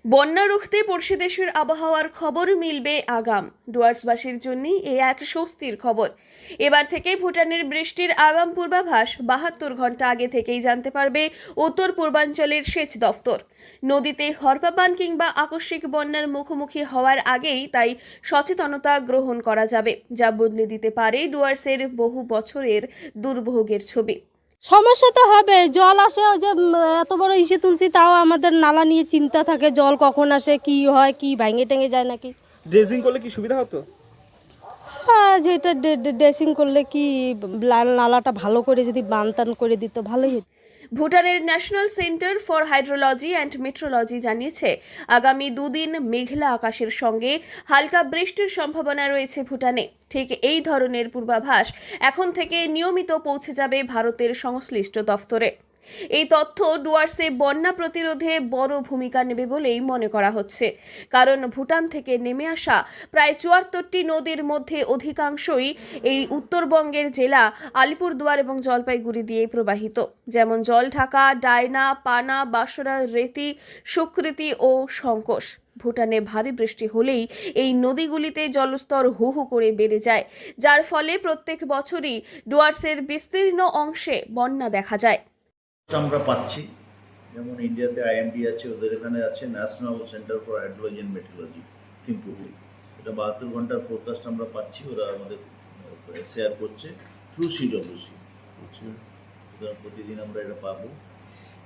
বন্যা রুখতে পড়শি দেশের আবহাওয়ার খবর মিলবে আগাম। ডুয়ার্সবাসীর জন্য এ এক স্বস্তির খবর। এবার থেকে ভুটানের বৃষ্টির আগাম পূর্বাভাস ৭২ ঘন্টা আগে থেকেই জানতে পারবে উত্তর পূর্বাঞ্চলের সেচ দফতর। নদীতে হরপাবান কিংবা আকস্মিক বন্যার মুখোমুখি হওয়ার আগেই তাই সচেতনতা গ্রহণ করা যাবে, যা বদলে দিতে পারে ডুয়ার্সের বহু বছরের দুর্ভোগের ছবি। সমস্যা তো হবে, জল আসে, ওই যে এত বড় ইসে তুলছি, তাও আমাদের নালা নিয়ে চিন্তা থাকে, জল কখন আসে, কি হয়, কি ভেঙে টেঙে যায় নাকি। ড্রেজিং করলে কি সুবিধা হতো? হ্যাঁ, যেটা ড্রেসিং করলে কি নালাটা ভালো করে যদি বানতান করে দিত ভালোই হতো। ভুটানের national centre for hydrology and metrology জানিয়েছে, আগামী দুদিন মেঘলা আকাশের সঙ্গে হালকা বৃষ্টির সম্ভাবনা রয়েছে ভুটানে। ঠিক এই ধরনের পূর্বাভাস এখন থেকে নিয়মিত পৌঁছে যাবে ভারতের সংশ্লিষ্ট দফতরে। এই তথ্য ডুয়ার্সে বন্যা প্রতিরোধে বড় ভূমিকা নেবে বলেই মনে করা হচ্ছে, কারণ ভুটান থেকে নেমে আসা প্রায় ৭৪টি নদীর মধ্যে অধিকাংশই এই উত্তরবঙ্গের জেলা আলিপুরদুয়ার এবং জলপাইগুড়ি দিয়ে প্রবাহিত, যেমন জলঢাকা, ডায়না, পানা, বাসরা, রেতি, সুকৃতি ও সংকোষ। ভুটানে ভারী বৃষ্টি হলেই এই নদীগুলিতে জলস্তর হু হু করে বেড়ে যায়, যার ফলে প্রত্যেক বছরই ডুয়ার্সের বিস্তীর্ণ অংশে বন্যা দেখা যায়। আমরা পাচ্ছি, যেমন ইন্ডিয়াতে আইএমডি আছে, ওদের এখানে আছে national centre for hydrology and meteorology থিম্পুতে। এটা ৭২ ঘন্টার ফোরকাস্ট আমরা পাচ্ছি, ওরা আমাদের শেয়ার করছে থ্রু সিডব্লিউসি। সুতরাং প্রতিদিন আমরা এটা পাবো।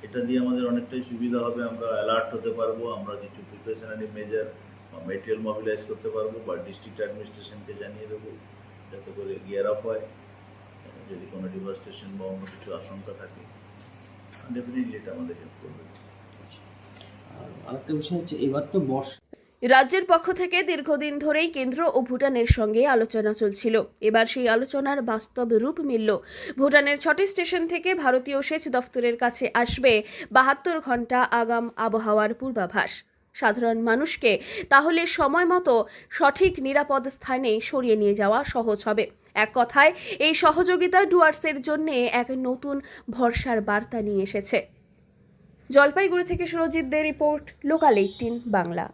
এটা দিয়ে আমাদের অনেকটাই সুবিধা হবে, আমরা অ্যালার্ট হতে পারবো, আমরা কিছু প্রিপারেশনারি মেজার বা মেটেরিয়াল মোবিলাইজ করতে পারবো বা ডিস্ট্রিক্ট অ্যাডমিনিস্ট্রেশনকে জানিয়ে দেবো, যাতে করে গিয়ার আপ হয় যদি কোনো ডিভাস্টেশন বা অন্য কিছু আশঙ্কা থাকে। ডেফিনেটলি এটা আমাদের হেল্প করবে। আরেকটা বিষয় হচ্ছে, এবার তো রাজ্যের পক্ষ থেকে দীর্ঘদিন ধরেই কেন্দ্র ও ভুটানের সঙ্গে আলোচনা চলছিল। এবার সেই আলোচনার বাস্তব রূপ মিলল। ভুটানের ৬টি স্টেশন থেকে ভারতীয় সেচ দফতরের কাছে আসবে ৭২ ঘন্টা আগাম আবহাওয়ার পূর্বাভাস। সাধারণ মানুষকে তাহলে সময় মতো সঠিক নিরাপদ স্থানে সরিয়ে নিয়ে যাওয়া সহজ হবে। এক কথায়, এই সহযোগিতা ডুয়ার্সের জন্য এক নতুন ভরসার বার্তা নিয়ে এসেছে। জলপাইগুড়ি থেকে সুরজিৎ দে রিপোর্ট, লোকাল ১৮ বাংলা।